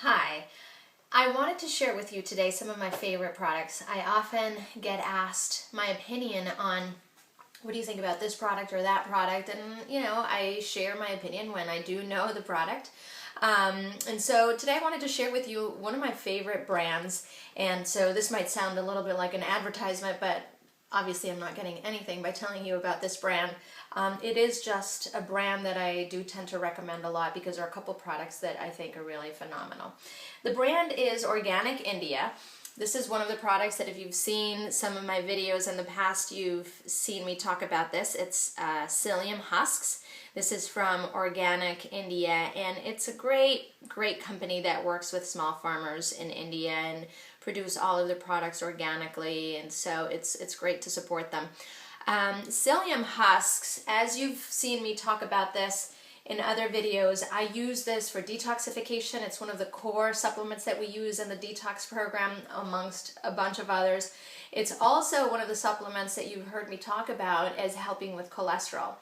Hi, I wanted to share with you today some of my favorite products. I often get asked my opinion on what do you think about this product or that product, and I share my opinion when I do know the product. And so today I wanted to share with you one of my favorite brands, and so this might sound a little bit like an advertisement, but obviously I'm not getting anything by telling you about this brand. It is just a brand that I do tend to recommend a lot because there are a couple products that I think are really phenomenal. The brand is Organic India. This is one of the products that if you've seen some of my videos in the past, you've seen me talk about this. It's psyllium husks. This is from Organic India, and it's a great company that works with small farmers in India and produce all of their products organically, and so it's great to support them. Psyllium husks, as you've seen me talk about this in other videos, I use this for detoxification. It's one of the core supplements that we use in the detox program amongst a bunch of others. It's also one of the supplements that you've heard me talk about as helping with cholesterol.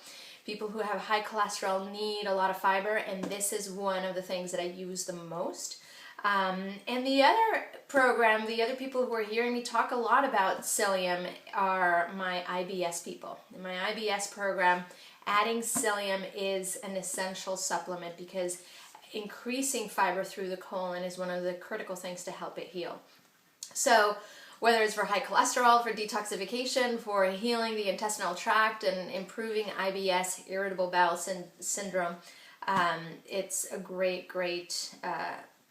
People who have high cholesterol need a lot of fiber, and this is one of the things that I use the most. And the other program, the other people who are hearing me talk a lot about psyllium are my IBS people. In my IBS program, adding psyllium is an essential supplement because increasing fiber through the colon is one of the critical things to help it heal. So whether it's for high cholesterol, for detoxification, for healing the intestinal tract and improving IBS, irritable bowel syndrome, it's a great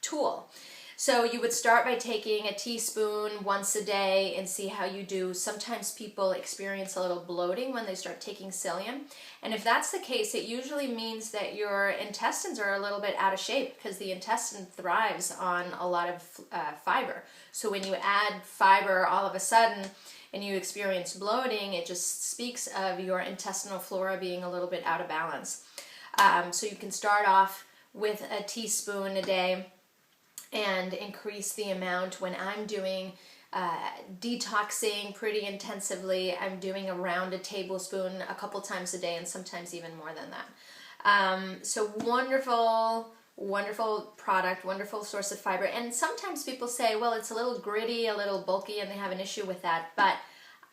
tool. So you would start by taking a teaspoon once a day and see how you do. Sometimes people experience a little bloating when they start taking psyllium, and if that's the case, it usually means that your intestines are a little bit out of shape because the intestine thrives on a lot of fiber. So when you add fiber all of a sudden and you experience bloating, it just speaks of your intestinal flora being a little bit out of balance. So you can start off with a teaspoon a day and increase the amount. When I'm doing detoxing pretty intensively, I'm doing around a tablespoon a couple times a day, and sometimes even more than that. So wonderful product, wonderful source of fiber. And sometimes people say, well, it's a little gritty, a little bulky, and they have an issue with that, but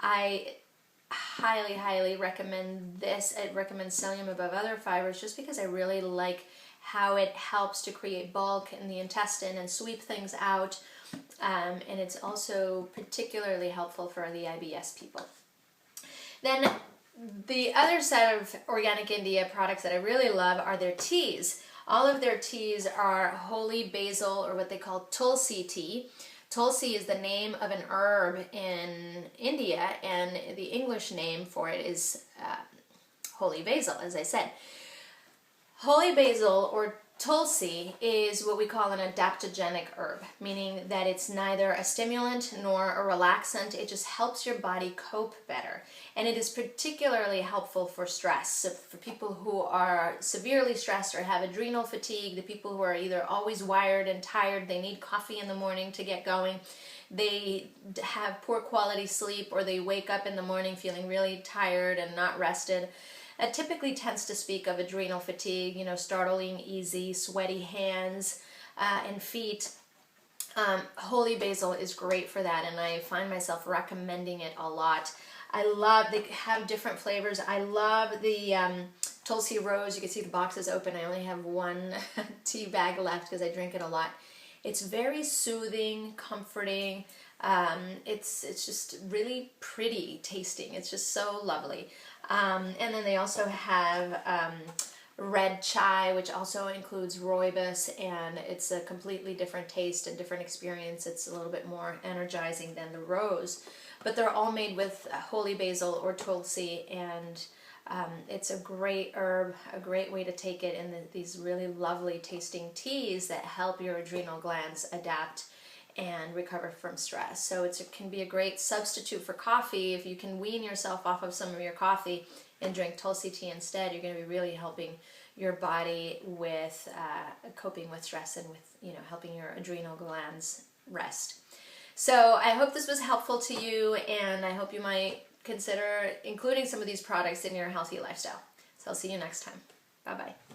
I highly recommend this. I recommend psyllium above other fibers just because I really like how it helps to create bulk in the intestine and sweep things out, and it's also particularly helpful for the IBS people. Then the other set of Organic India products that I really love are their teas. All of their teas are holy basil, or what they call tulsi tea. Tulsi is the name of an herb in India, and the English name for it is holy basil, as I said. Holy basil, or tulsi, is what we call an adaptogenic herb, meaning that it's neither a stimulant nor a relaxant. It just helps your body cope better. And it is particularly helpful for stress. So for people who are severely stressed or have adrenal fatigue, the people who are either always wired and tired, they need coffee in the morning to get going, they have poor quality sleep, or they wake up in the morning feeling really tired and not rested. It typically tends to speak of adrenal fatigue, startling, easy, sweaty hands and feet. Holy basil is great for that, and I find myself recommending it a lot. They have different flavors. I love the Tulsi Rose. You can see the box is open. I only have one tea bag left because I drink it a lot. It's very soothing, comforting. It's just really pretty tasting. It's just so lovely. And then they also have red chai, which also includes rooibos, and it's a completely different taste and different experience. It's a little bit more energizing than the rose, but they're all made with holy basil or tulsi, and it's a great herb, a great way to take it in these really lovely tasting teas that help your adrenal glands adapt and recover from stress. So it can be a great substitute for coffee. If you can wean yourself off of some of your coffee and drink tulsi tea instead, you're going to be really helping your body with coping with stress and with helping your adrenal glands rest. So I hope this was helpful to you, and I hope you might consider including some of these products in your healthy lifestyle. So I'll see you next time. Bye-bye.